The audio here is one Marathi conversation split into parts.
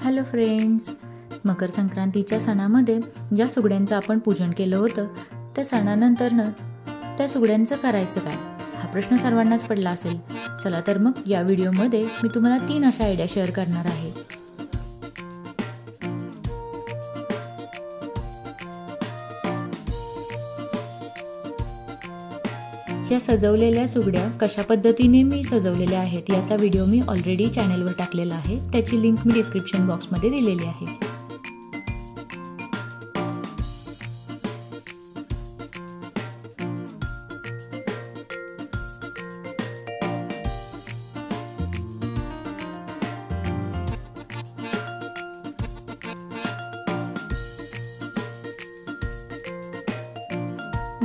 हॅलो फ्रेंड्स, मकर संक्रांतीच्या सणामध्ये ज्या सुगड्यांचं आपण पूजन केलं होतं त्या सणानंतरनं त्या सुगड्यांचं करायचं काय हा प्रश्न सर्वांनाच पडला असेल. चला तर मग या व्हिडिओमध्ये मी तुम्हाला 3 अशा आयडिया शेअर करणार आहे. या सजवलेल्या सुगड्या कशा पद्धतीने मी सजवलेल्या आहेत याचा व्हिडिओ मी ऑलरेडी चॅनलवर टाकलेला आहे. त्याची लिंक मी डिस्क्रिप्शन बॉक्समध्ये दिलेली आहे.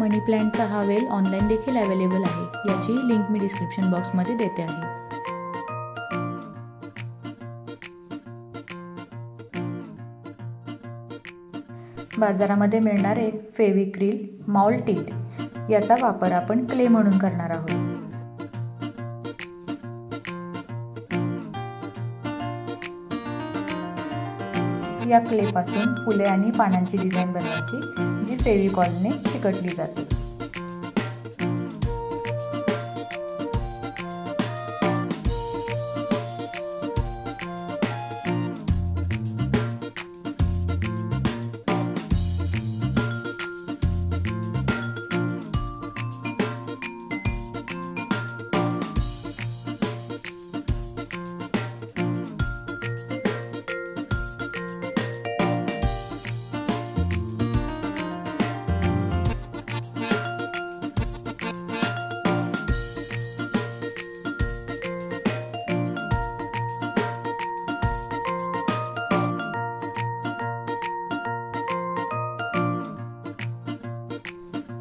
मनी प्लांटचा हा वेल ऑनलाईन देखील अवेलेबल आहे. याची लिंक मी डिस्क्रिप्शन बॉक्समध्ये देते आहे. बाजारामध्ये मिळणारे फेविक्रिल, माउल्टिट याचा वापर आपण क्ले म्हणून करणार आहोत. या क्ले पासून फुले आणि पानांची डिझाईन बनवायची जी फेविकॉलने चिकटली जाते.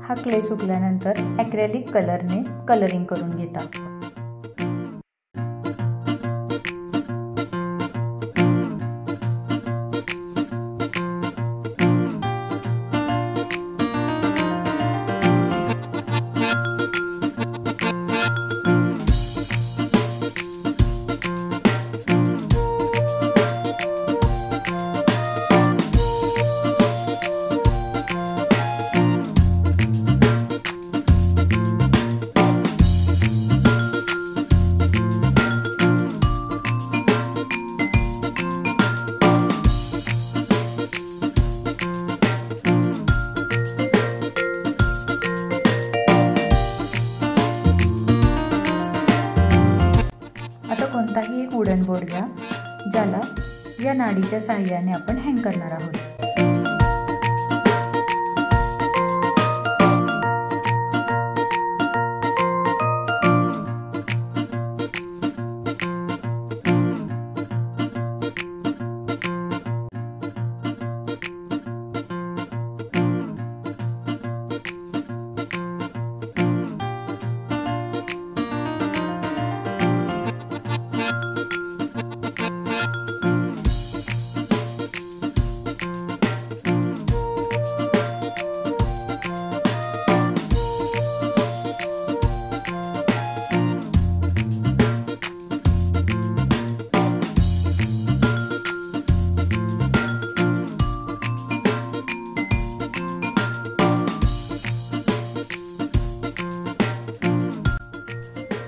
हा क्ले सुकल्यानंतर ॲक्रेलिक कलरने कलरिंग करून घेता. कोणताही एक वुडन बोर्ड घ्या ज्याला या नाडीच्या साहाय्याने आपण हँग करणार आहोत.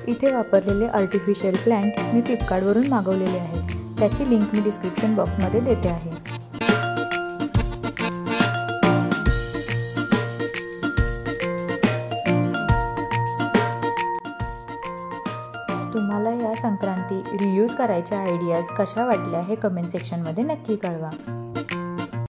इथे वापरलेले आर्टिफिशियल प्लांट मी फ्लिपकार्टवरून मागवलेले आहेत. त्याची लिंक मी डिस्क्रिप्शन बॉक्समध्ये देते आहे. तुम्हाला या संक्रांती रियूज करायच्या आयडियाज कशा वाटल्या हे कमेंट सेक्शनमध्ये नक्की कळवा.